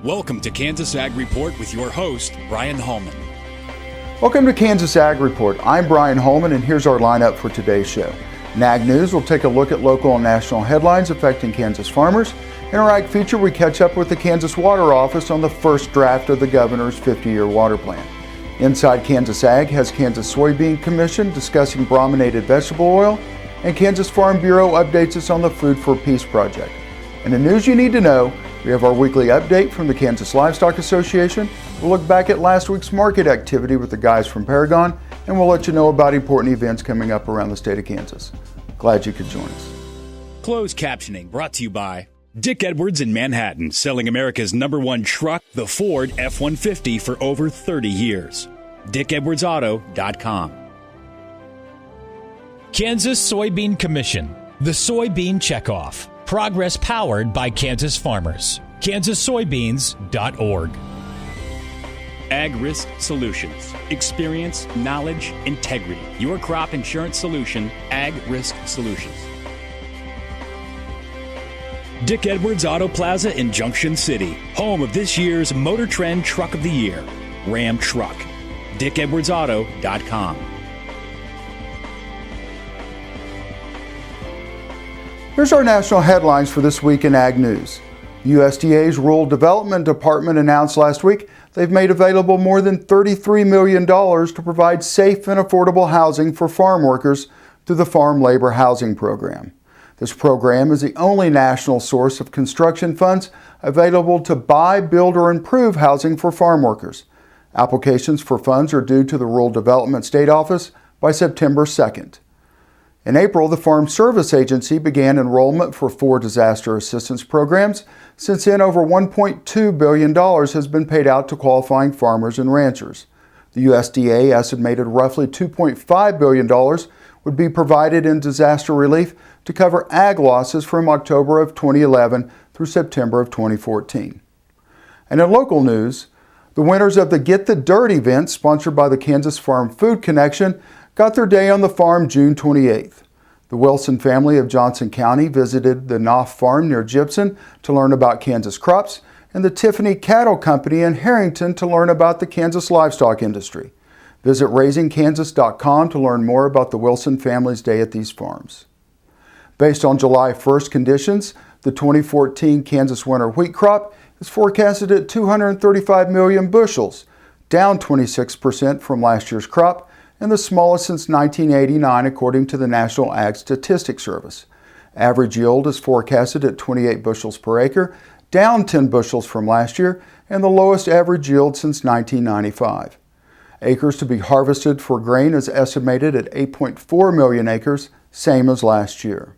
Welcome to Kansas Ag Report with your host, Bryan Hallman. Welcome to Kansas Ag Report. I'm Bryan Hallman, and here's our lineup for today's show. In Ag News, we'll take a look at local and national headlines affecting Kansas farmers. In our Ag Feature, we catch up with the Kansas Water Office on the first draft of the governor's 50-year water plan. Inside Kansas Ag has Kansas Soybean Commission discussing brominated vegetable oil, and Kansas Farm Bureau updates us on the Food for Peace project. And the news you need to know, we have our weekly update from the Kansas Livestock Association. We'll look back at last week's market activity with the guys from Paragon, and we'll let you know about important events coming up around the state of Kansas. Glad you could join us. Closed captioning brought to you by Dick Edwards in Manhattan, selling America's #1 truck, the Ford F-150, for over 30 years. DickEdwardsAuto.com. Kansas Soybean Commission, the Soybean Checkoff. Progress powered by Kansas farmers. kansassoybeans.org. Ag Risk Solutions. Experience, knowledge, integrity. Your crop insurance solution, Ag Risk Solutions. Dick Edwards Auto Plaza in Junction City, home of this year's Motor Trend Truck of the Year, Ram Truck. DickEdwardsAuto.com. Here's our national headlines for this week in Ag News. USDA's Rural Development Department announced last week they've made available more than $33 million to provide safe and affordable housing for farm workers through the Farm Labor Housing Program. This program is the only national source of construction funds available to buy, build, or improve housing for farm workers. Applications for funds are due to the Rural Development State Office by September 2nd. In April, the Farm Service Agency began enrollment for 4 disaster assistance programs. Since then, over $1.2 billion has been paid out to qualifying farmers and ranchers. The USDA estimated roughly $2.5 billion would be provided in disaster relief to cover ag losses from October of 2011 through September of 2014. And in local news, the winners of the Get the Dirt event, sponsored by the Kansas Farm Food Connection, got their day on the farm June 28th. The Wilson family of Johnson County visited the Knopf Farm near Gibson to learn about Kansas crops, and the Tiffany Cattle Company in Harrington to learn about the Kansas livestock industry. Visit raisingkansas.com to learn more about the Wilson family's day at these farms. Based on July 1st conditions, the 2014 Kansas winter wheat crop is forecasted at 235 million bushels, down 26% from last year's crop, and the smallest since 1989 according to the National Ag Statistics Service. Average yield is forecasted at 28 bushels per acre, down 10 bushels from last year, and the lowest average yield since 1995. Acres to be harvested for grain is estimated at 8.4 million acres, same as last year.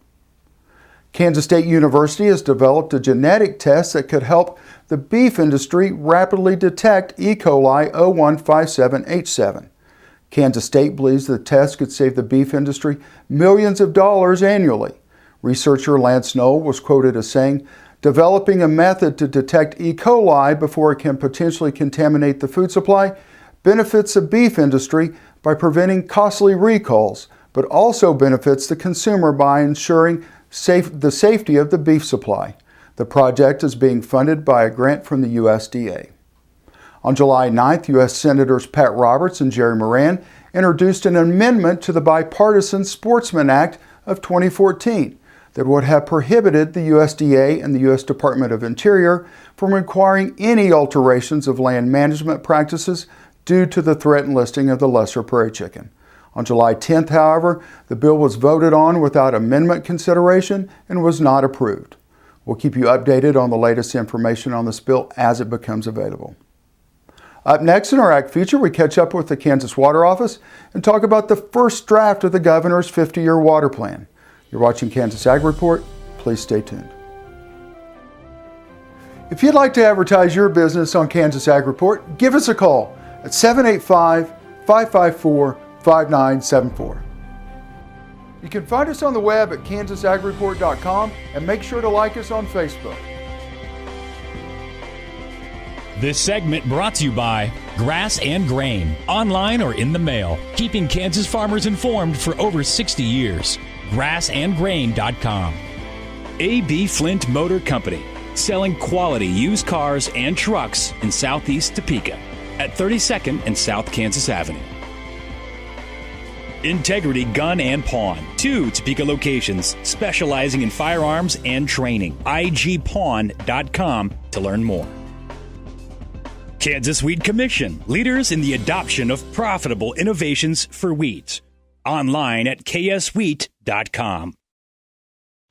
Kansas State University has developed a genetic test that could help the beef industry rapidly detect E. coli 0157H7. Kansas State believes the test could save the beef industry millions of dollars annually. Researcher Lance Knoll was quoted as saying, "Developing a method to detect E. coli before it can potentially contaminate the food supply benefits the beef industry by preventing costly recalls, but also benefits the consumer by ensuring the safety of the beef supply." The project is being funded by a grant from the USDA. On July 9th, U.S. Senators Pat Roberts and Jerry Moran introduced an amendment to the Bipartisan Sportsman Act of 2014 that would have prohibited the USDA and the U.S. Department of Interior from requiring any alterations of land management practices due to the threatened listing of the lesser prairie chicken. On July 10th, however, the bill was voted on without amendment consideration and was not approved. We'll keep you updated on the latest information on this bill as it becomes available. Up next in our Ag Feature, we catch up with the Kansas Water Office and talk about the first draft of the governor's 50-year water plan. You're watching Kansas Ag Report. Please stay tuned. If you'd like to advertise your business on Kansas Ag Report, give us a call at 785-554-5974. You can find us on the web at kansasagreport.com and make sure to like us on Facebook. This segment brought to you by Grass and Grain, online or in the mail, keeping Kansas farmers informed for over 60 years. grassandgrain.com. A.B. Flint Motor Company, selling quality used cars and trucks in Southeast Topeka at 32nd and South Kansas Avenue. Integrity Gun and Pawn, 2 Topeka locations specializing in firearms and training. igpawn.com to learn more. Kansas Wheat Commission, leaders in the adoption of profitable innovations for wheat. Online at kswheat.com.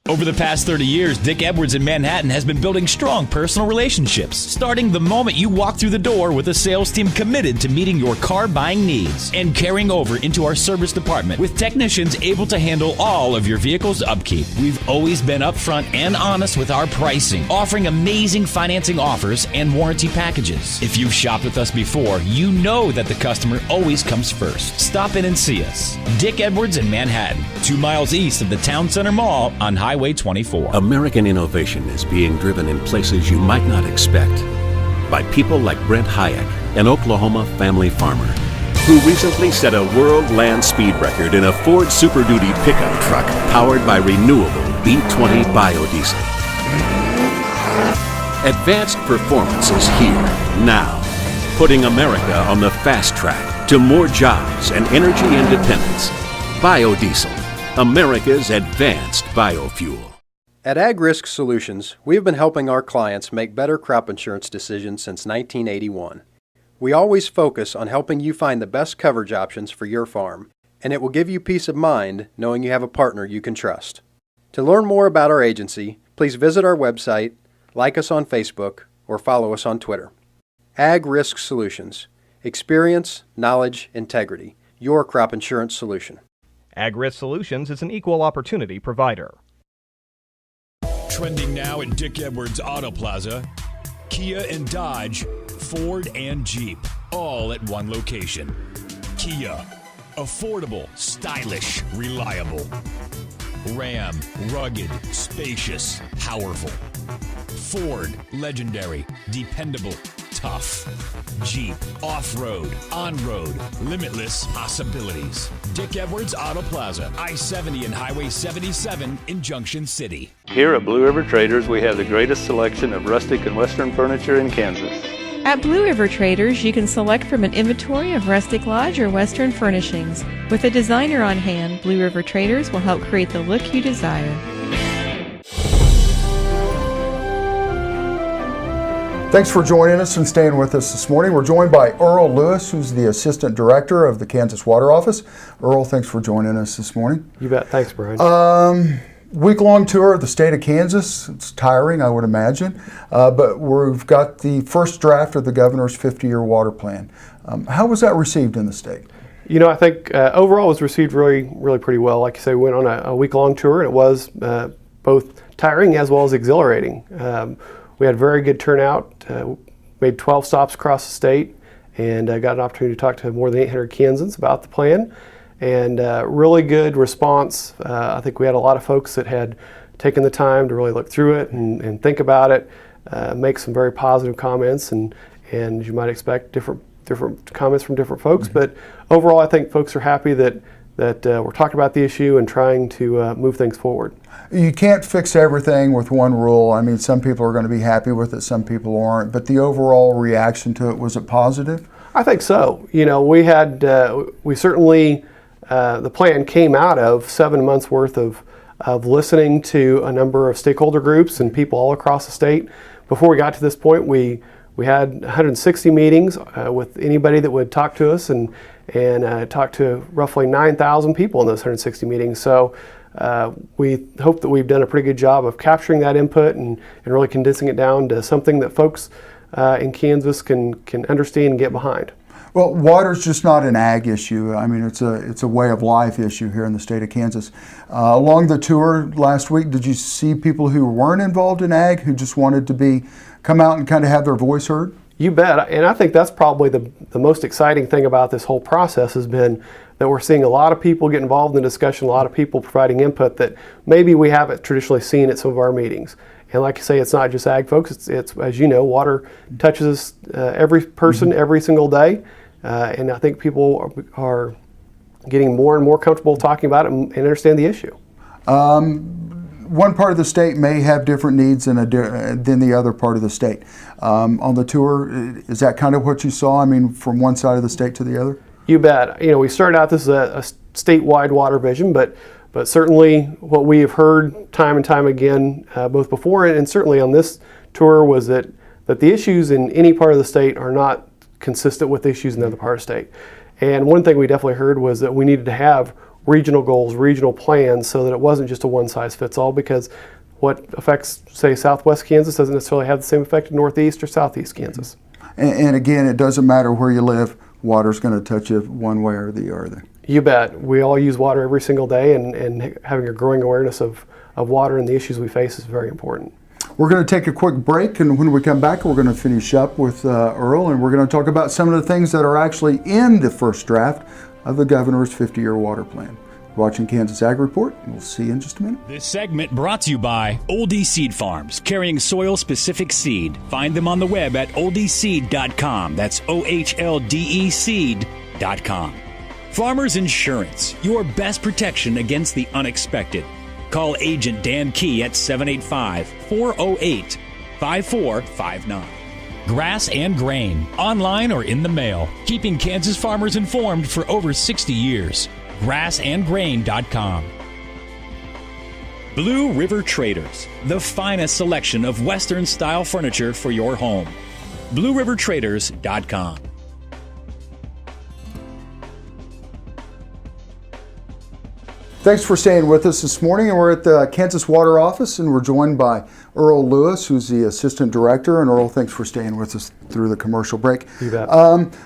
Over the past 30 years, Dick Edwards in Manhattan has been building strong personal relationships, starting the moment you walk through the door with a sales team committed to meeting your car buying needs and carrying over into our service department with technicians able to handle all of your vehicle's upkeep. We've always been upfront and honest with our pricing, offering amazing financing offers and warranty packages. If you've shopped with us before, you know that the customer always comes first. Stop in and see us. Dick Edwards in Manhattan, 2 miles east of the Town Center Mall on Highway 24. American innovation is being driven in places you might not expect by people like Brent Hayek, an Oklahoma family farmer who recently set a world land speed record in a Ford Super Duty pickup truck powered by renewable B20 biodiesel. Advanced performance is here now, putting America on the fast track to more jobs and energy independence. Biodiesel, America's advanced biofuel. At Ag Risk Solutions, we have been helping our clients make better crop insurance decisions since 1981. We always focus on helping you find the best coverage options for your farm, and it will give you peace of mind knowing you have a partner you can trust. To learn more about our agency, please visit our website, like us on Facebook, or follow us on Twitter. Ag Risk Solutions. Experience, knowledge, integrity. Your crop insurance solution. AgRisk Solutions is an equal opportunity provider. Trending now at Dick Edwards Auto Plaza, Kia and Dodge, Ford and Jeep, all at one location. Kia, affordable, stylish, reliable. Ram, rugged, spacious, powerful. Ford, legendary, dependable, tough. Jeep, off-road, on-road, limitless possibilities. Dick Edwards Auto Plaza, I-70 and Highway 77 in Junction City. Here at Blue River Traders, we have the greatest selection of rustic and western furniture in Kansas. At Blue River Traders, you can select from an inventory of rustic lodge or western furnishings. With a designer on hand, Blue River Traders will help create the look you desire. Thanks for joining us and staying with us this morning. We're joined by Earl Lewis, who's the Assistant Director of the Kansas Water Office. Earl, thanks for joining us this morning. You bet. Thanks, Brian. Week-long tour of the state of Kansas. It's tiring, I would imagine, but we've got the first draft of the governor's 50-year water plan. How was that received in the state? You know, I think overall it was received really pretty well. Like you say, we went on a week-long tour, and it was both tiring as well as exhilarating. We had very good turnout, made 12 stops across the state, and got an opportunity to talk to more than 800 Kansans about the plan, and really good response. I think we had a lot of folks that had taken the time to really look through it and think about it, make some very positive comments, and as you might expect, different comments from different folks. Mm-hmm. But overall, I think folks are happy that we're talking about the issue and trying to move things forward. You can't fix everything with one rule. I mean, some people are going to be happy with it, some people aren't. But the overall reaction to it, was it positive? I think so. You know, we certainly, the plan came out of 7 months worth of listening to a number of stakeholder groups and people all across the state. Before we got to this point, we had 160 meetings with anybody that would talk to us, and talked to roughly 9,000 people in those 160 meetings. So we hope that we've done a pretty good job of capturing that input and really condensing it down to something that folks in Kansas can understand and get behind. Well, water's just not an ag issue. I mean, it's a way of life issue here in the state of Kansas. Along the tour last week, did you see people who weren't involved in ag, who just wanted to come out and kind of have their voice heard? You bet, and I think that's probably the most exciting thing about this whole process has been that we're seeing a lot of people get involved in the discussion, a lot of people providing input that maybe we haven't traditionally seen at some of our meetings. And like you say, it's not just ag folks, it's as you know, water touches every person every single day, and I think people are getting more and more comfortable talking about it and understand the issue. one part of the state may have different needs than the other part of the state. On the tour, is that kind of what you saw? I mean, from one side of the state to the other? You bet. You know, we started out this as a statewide water vision, but certainly what we have heard time and time again, both before and certainly on this tour, was that the issues in any part of the state are not consistent with issues in the other part of the state. And one thing we definitely heard was that we needed to have regional goals, regional plans, so that it wasn't just a one-size-fits-all, because what affects, say, southwest Kansas doesn't necessarily have the same effect in northeast or southeast Kansas. And again, it doesn't matter where you live, water's going to touch you one way or the other. You bet. We all use water every single day, and having a growing awareness of water and the issues we face is very important. We're going to take a quick break, and when we come back, we're going to finish up with Earl, and we're going to talk about some of the things that are actually in the first draft of the governor's 50-year water plan. You're watching Kansas Ag Report, and we'll see you in just a minute. This segment brought to you by Oldie Seed Farms, carrying soil-specific seed. Find them on the web at oldieseed.com. That's OHLDE seed.com. Farmers Insurance, your best protection against the unexpected. Call Agent Dan Key at 785-408-5459. Grass and Grain, online or in the mail, keeping Kansas farmers informed for over 60 years. grassandgrain.com. Blue River Traders, the finest selection of Western-style furniture for your home. BlueRiverTraders.com. Thanks for staying with us this morning. And we're at the Kansas Water office, and we're joined by Earl Lewis, who's the Assistant Director. And Earl, thanks for staying with us through the commercial break. You bet.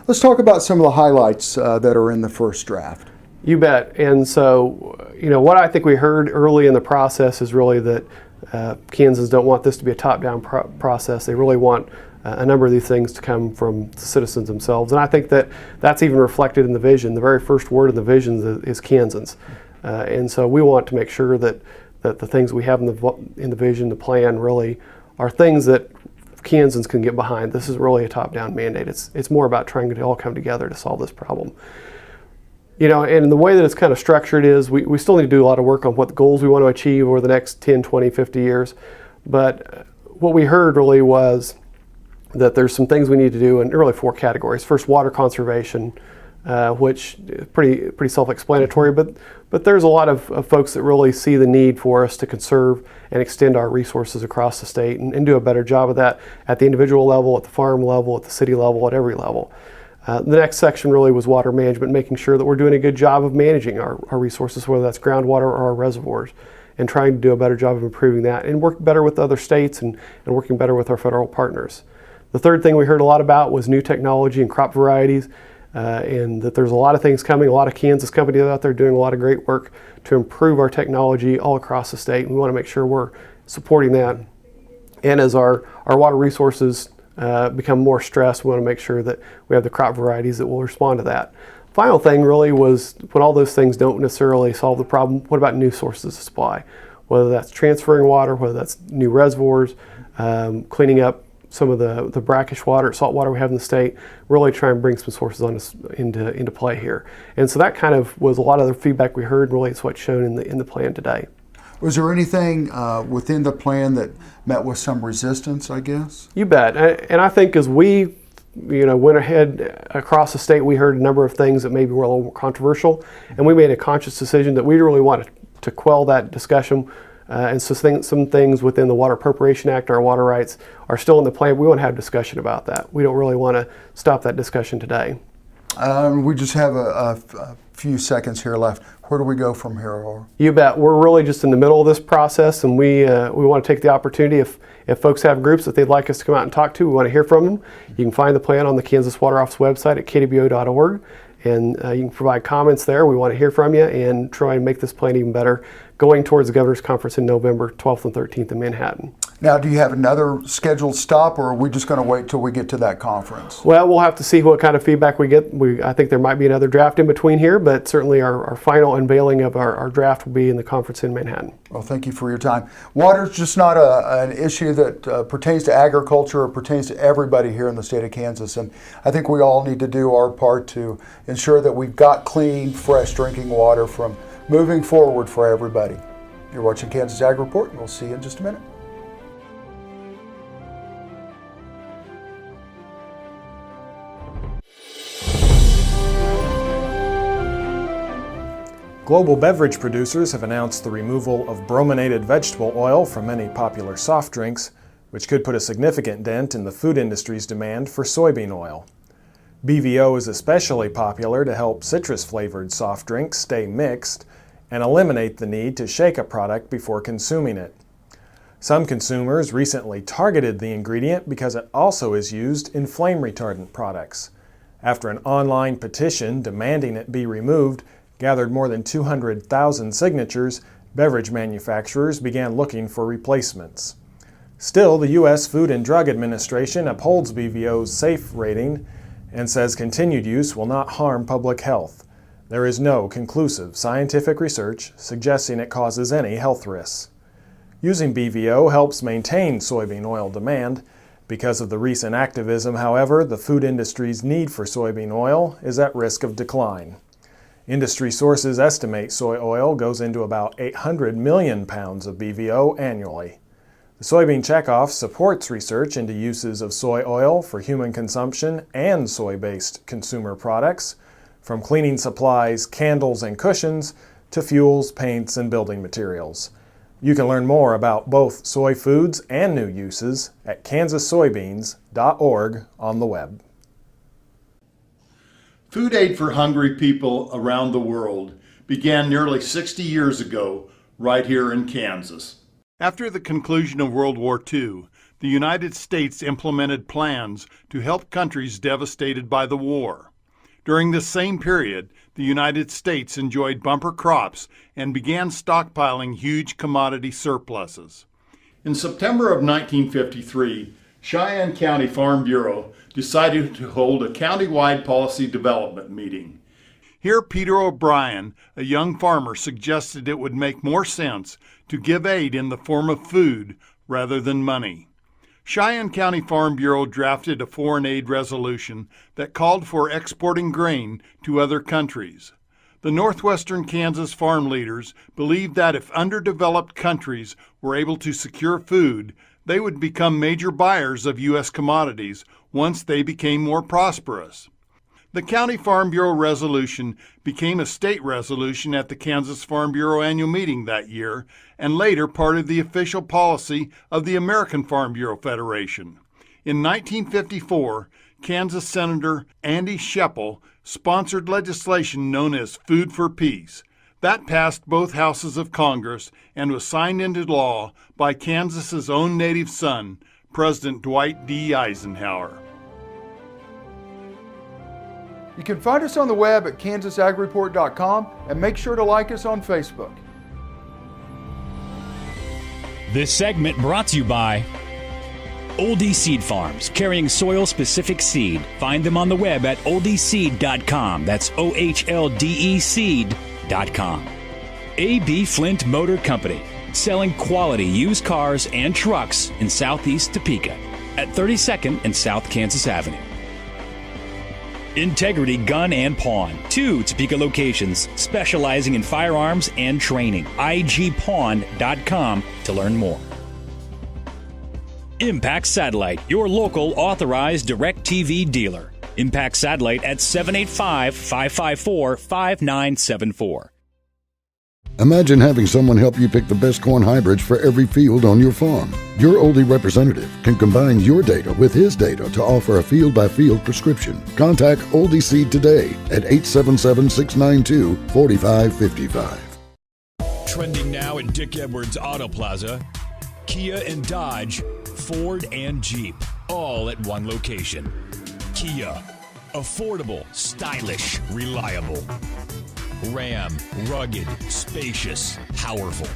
Let's talk about some of the highlights that are in the first draft. You bet. And so, you know, what I think we heard early in the process is really that Kansans don't want this to be a top-down process. They really want a number of these things to come from the citizens themselves. And I think that that's even reflected in the vision. The very first word in the vision is Kansans. And so we want to make sure that the things we have in the vision, the plan, really are things that Kansans can get behind. This is really a top-down mandate. It's more about trying to all come together to solve this problem. You know, and the way that it's kind of structured is we still need to do a lot of work on what the goals we want to achieve over the next 10, 20, 50 years. But what we heard really was that there's some things we need to do in really 4 categories. First, water conservation, which is pretty self-explanatory, but there's a lot of folks that really see the need for us to conserve and extend our resources across the state and do a better job of that at the individual level, at the farm level, at the city level, at every level. The next section really was water management, making sure that we're doing a good job of managing our resources, whether that's groundwater or our reservoirs, and trying to do a better job of improving that and work better with other states and working better with our federal partners. The third thing we heard a lot about was new technology and crop varieties, and that there's a lot of things coming, a lot of Kansas companies out there doing a lot of great work to improve our technology all across the state. And we want to make sure we're supporting that. And as our water resources become more stressed, we want to make sure that we have the crop varieties that will respond to that. Final thing really was when all those things don't necessarily solve the problem, what about new sources of supply? Whether that's transferring water, whether that's new reservoirs, cleaning up some of the brackish water, salt water we have in the state, really try and bring some sources into play here. And so that kind of was a lot of the feedback we heard, really it's what's shown in the plan today. Was there anything within the plan that met with some resistance, I guess? You bet. And I think as we went ahead across the state, we heard a number of things that maybe were a little more controversial, and we made a conscious decision that we really wanted to quell that discussion. And so some things within the Water Appropriation Act, our water rights, are still in the plan. We want to have discussion about that. We don't really want to stop that discussion today. We just have a few seconds here left. Where do we go from here, Aurora? You bet. We're really just in the middle of this process, and we want to take the opportunity, if folks have groups that they'd like us to come out and talk to, we want to hear from them. You can find the plan on the Kansas Water Office website at kdbo.org, and you can provide comments there. We want to hear from you and try and make this plan even better going towards the Governor's Conference in November 12th and 13th in Manhattan. Now, do you have another scheduled stop, or are we just going to wait till we get to that conference? Well, we'll have to see what kind of feedback we get. I think there might be another draft in between here, but certainly our final unveiling of our draft will be in the conference in Manhattan. Well, thank you for your time. Water is just not an issue that pertains to agriculture or pertains to everybody here in the state of Kansas, and I think we all need to do our part to ensure that we've got clean, fresh drinking water from moving forward for everybody. You're watching Kansas Ag Report, and we'll see you in just a minute. Global beverage producers have announced the removal of brominated vegetable oil from many popular soft drinks, which could put a significant dent in the food industry's demand for soybean oil. BVO is especially popular to help citrus-flavored soft drinks stay mixed and eliminate the need to shake a product before consuming it. Some consumers recently targeted the ingredient because it also is used in flame retardant products. After an online petition demanding it be removed gathered more than 200,000 signatures, beverage manufacturers began looking for replacements. Still, the U.S. Food and Drug Administration upholds BVO's safe rating and says continued use will not harm public health. There is no conclusive scientific research suggesting it causes any health risks. Using BVO helps maintain soybean oil demand. Because of the recent activism, however, the food industry's need for soybean oil is at risk of decline. Industry sources estimate soy oil goes into about 800 million pounds of BVO annually. The Soybean Checkoff supports research into uses of soy oil for human consumption and soy-based consumer products, from cleaning supplies, candles, and cushions to fuels, paints, and building materials. You can learn more about both soy foods and new uses at kansassoybeans.org on the web. Food aid for hungry people around the world began nearly 60 years ago right here in Kansas. After the conclusion of World War II, the United States implemented plans to help countries devastated by the war. During this same period, the United States enjoyed bumper crops and began stockpiling huge commodity surpluses. In September of 1953, Cheyenne County Farm Bureau decided to hold a county-wide policy development meeting. Here, Peter O'Brien, a young farmer, suggested it would make more sense to give aid in the form of food rather than money. Cheyenne County Farm Bureau drafted a foreign aid resolution that called for exporting grain to other countries. The northwestern Kansas farm leaders believed that if underdeveloped countries were able to secure food, they would become major buyers of U.S. commodities once they became more prosperous. The County Farm Bureau resolution became a state resolution at the Kansas Farm Bureau annual meeting that year, and later part of the official policy of the American Farm Bureau Federation. In 1954, Kansas Senator Andy Scheppel sponsored legislation known as Food for Peace. That passed both houses of Congress and was signed into law by Kansas's own native son, President Dwight D. Eisenhower. You can find us on the web at kansasagreport.com and make sure to like us on Facebook. This segment brought to you by Oldie Seed Farms, carrying soil-specific seed. Find them on the web at oldieseed.com. That's OHLDE seed.com. A.B. Flint Motor Company, selling quality used cars and trucks in southeast Topeka at 32nd and South Kansas Avenue. Integrity Gun and Pawn, 2 Topeka locations specializing in firearms and training. igpawn.com to learn more. Impact Satellite, your local authorized DirecTV dealer. Impact Satellite at 785-554-5974. Imagine having someone help you pick the best corn hybrids for every field on your farm. Your Oldie representative can combine your data with his data to offer a field-by-field prescription. Contact Oldie Seed today at 877-692-4555. Trending now at Dick Edwards Auto Plaza, Kia and Dodge, Ford and Jeep, all at one location. Kia, affordable, stylish, reliable. Ram, rugged, spacious, powerful.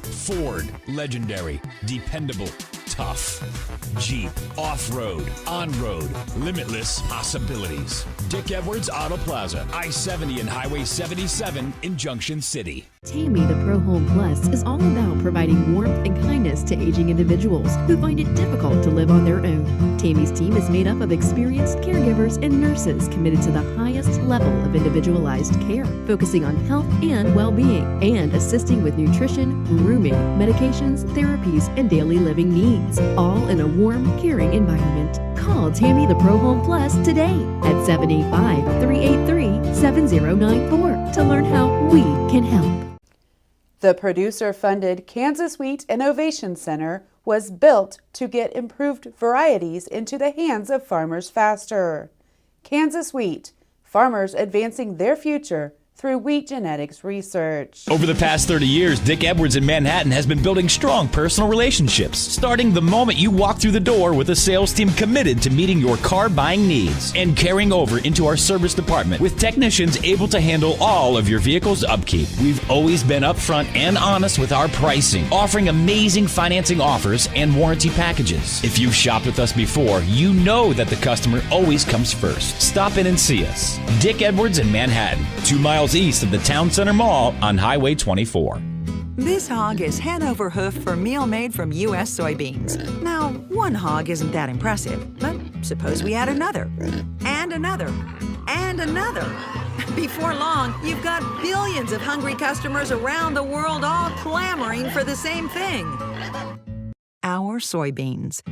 Ford, legendary, dependable, tough. Jeep, off-road, on-road, limitless possibilities. Dick Edwards Auto Plaza, I-70 and Highway 77 in Junction City. Tammy the Pro Home Plus is all about providing warmth and kindness to aging individuals who find it difficult to live on their own. Tammy's team is made up of experienced caregivers and nurses committed to the highest level of individualized care, focusing on health and well-being, and assisting with nutrition, grooming, medications, therapies, and daily living needs, all in a warm, caring environment. Call Tammy the Pro Home Plus today at 785-383-7094 to learn how we can help. The producer-funded Kansas Wheat Innovation Center was built to get improved varieties into the hands of farmers faster. Kansas Wheat, farmers advancing their future through wheat genetics research. Over the past 30 years, Dick Edwards in Manhattan has been building strong personal relationships, starting the moment you walk through the door with a sales team committed to meeting your car buying needs and carrying over into our service department with technicians able to handle all of your vehicle's upkeep. We've always been upfront and honest with our pricing, offering amazing financing offers and warranty packages. If you've shopped with us before, you know that the customer always comes first. Stop in and see us. Dick Edwards in Manhattan, 2 miles east of the Town Center Mall on Highway 24. This hog is Hanover hoof for meal made from U.S. soybeans. Now, one hog isn't that impressive, but suppose we add another, and another, and another. Before long, you've got billions of hungry customers around the world all clamoring for the same thing. Our soybeans.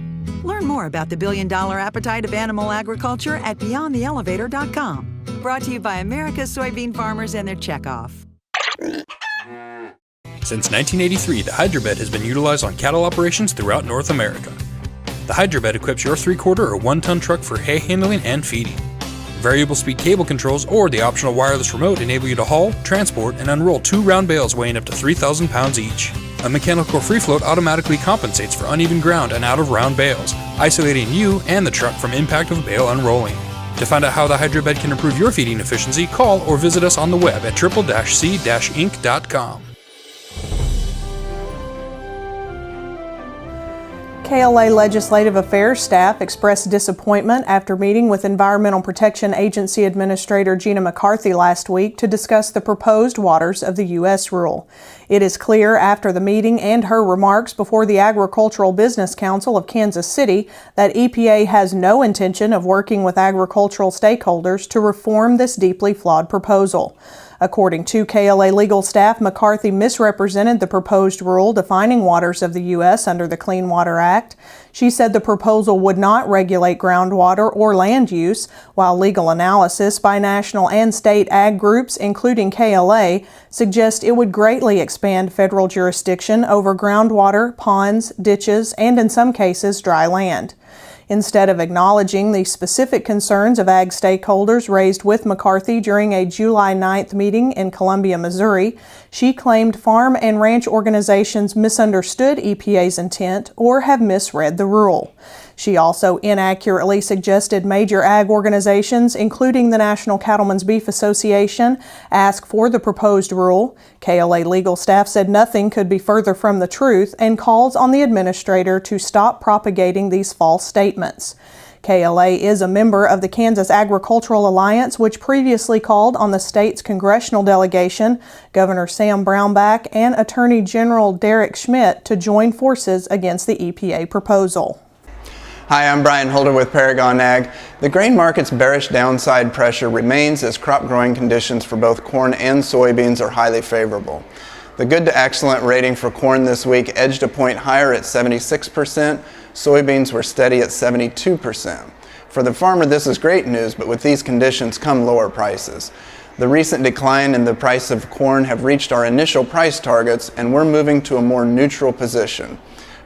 Learn more about the billion-dollar appetite of animal agriculture at BeyondTheElevator.com. Brought to you by America's soybean farmers and their checkoff. Since 1983, the Hydrobed has been utilized on cattle operations throughout North America. The Hydrobed equips your 3-quarter or 1-ton truck for hay handling and feeding. Variable speed cable controls or the optional wireless remote enable you to haul, transport, and unroll 2 round bales weighing up to 3,000 pounds each. A mechanical free float automatically compensates for uneven ground and out of round bales, isolating you and the truck from impact of bale unrolling. To find out how the Hydrobed can improve your feeding efficiency, call or visit us on the web at triple-c-inc.com. KLA Legislative Affairs staff expressed disappointment after meeting with Environmental Protection Agency Administrator Gina McCarthy last week to discuss the proposed Waters of the U.S. rule. It is clear after the meeting and her remarks before the Agricultural Business Council of Kansas City that EPA has no intention of working with agricultural stakeholders to reform this deeply flawed proposal. According to KLA legal staff, McCarthy misrepresented the proposed rule defining waters of the U.S. under the Clean Water Act. She said the proposal would not regulate groundwater or land use, while legal analysis by national and state ag groups, including KLA, suggest it would greatly expand federal jurisdiction over groundwater, ponds, ditches, and in some cases, dry land. Instead of acknowledging the specific concerns of ag stakeholders raised with McCarthy during a July 9th meeting in Columbia, Missouri, she claimed farm and ranch organizations misunderstood EPA's intent or have misread the rule. She also inaccurately suggested major ag organizations, including the National Cattlemen's Beef Association, ask for the proposed rule. KLA legal staff said nothing could be further from the truth and calls on the administrator to stop propagating these false statements. KLA is a member of the Kansas Agricultural Alliance, which previously called on the state's congressional delegation, Governor Sam Brownback, and Attorney General Derek Schmidt to join forces against the EPA proposal. Hi, I'm Bryan Hallman with Paragon Ag. The grain market's bearish downside pressure remains as crop growing conditions for both corn and soybeans are highly favorable. The good to excellent rating for corn this week edged a point higher at 76%. Soybeans were steady at 72%. For the farmer, this is great news, but with these conditions come lower prices. The recent decline in the price of corn have reached our initial price targets, and we're moving to a more neutral position.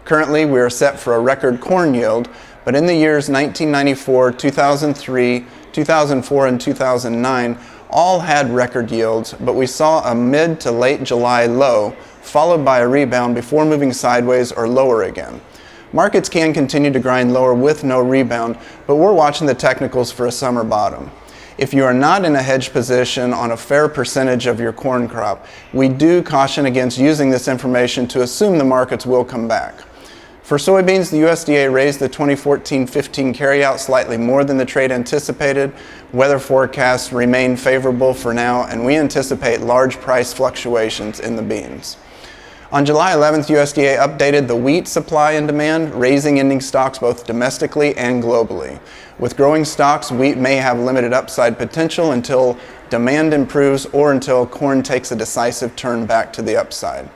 Currently, we are set for a record corn yield, but in the years 1994, 2003, 2004, and 2009, all had record yields, but we saw a mid to late July low, followed by a rebound before moving sideways or lower again. Markets can continue to grind lower with no rebound, but we're watching the technicals for a summer bottom. If you are not in a hedge position on a fair percentage of your corn crop, we do caution against using this information to assume the markets will come back. For soybeans, the USDA raised the 2014-15 carryout slightly more than the trade anticipated. Weather forecasts remain favorable for now, and we anticipate large price fluctuations in the beans. On July 11th, USDA updated the wheat supply and demand, raising ending stocks both domestically and globally. With growing stocks, wheat may have limited upside potential until demand improves or until corn takes a decisive turn back to the upside.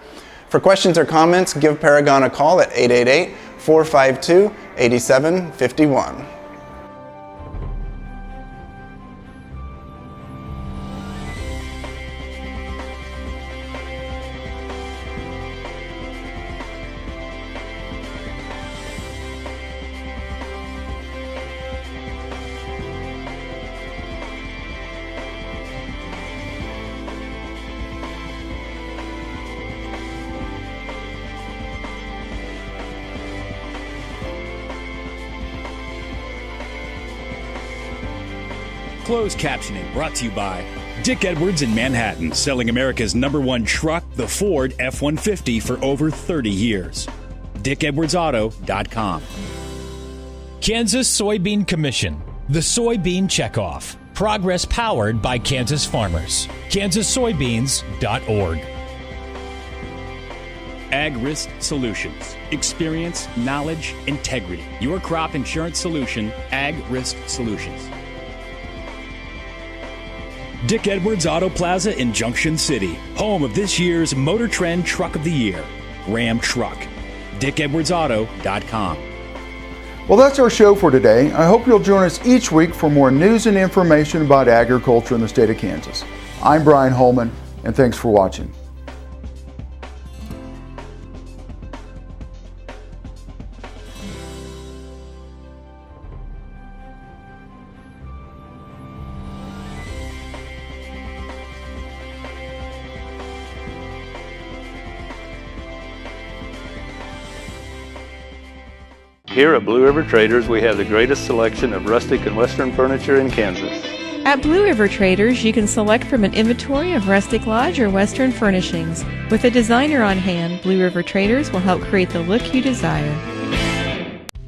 For questions or comments, give Paragon a call at 888-452-8751. Closed captioning brought to you by Dick Edwards in Manhattan, selling America's #1 truck, the Ford F-150, for over 30 years. DickEdwardsAuto.com. Kansas Soybean Commission, the Soybean Checkoff. Progress powered by Kansas farmers. kansassoybeans.org. Ag Risk Solutions. Experience, knowledge, integrity. Your crop insurance solution, Ag Risk Solutions. Dick Edwards Auto Plaza in Junction City, home of this year's Motor Trend Truck of the Year, Ram Truck. DickEdwardsAuto.com. Well, that's our show for today. I hope you'll join us each week for more news and information about agriculture in the state of Kansas. I'm Bryan Hallman, and thanks for watching. Here at Blue River Traders, we have the greatest selection of rustic and western furniture in Kansas. At Blue River Traders, you can select from an inventory of rustic lodge or western furnishings. With a designer on hand, Blue River Traders will help create the look you desire.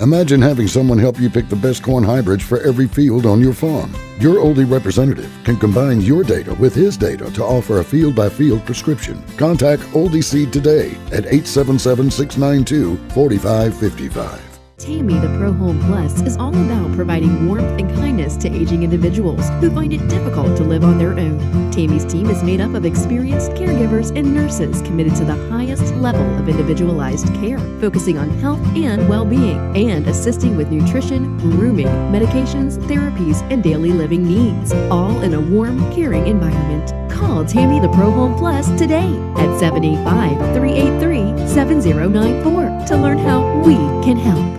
Imagine having someone help you pick the best corn hybrids for every field on your farm. Your Oldie representative can combine your data with his data to offer a field-by-field prescription. Contact Oldie Seed today at 877-692-4555. Tammy the Pro Home Plus is all about providing warmth and kindness to aging individuals who find it difficult to live on their own. Tammy's team is made up of experienced caregivers and nurses committed to the highest level of individualized care, focusing on health and well-being, and assisting with nutrition, grooming, medications, therapies, and daily living needs, all in a warm, caring environment. Call Tammy the Pro Home Plus today at 785-383-7094 to learn how we can help.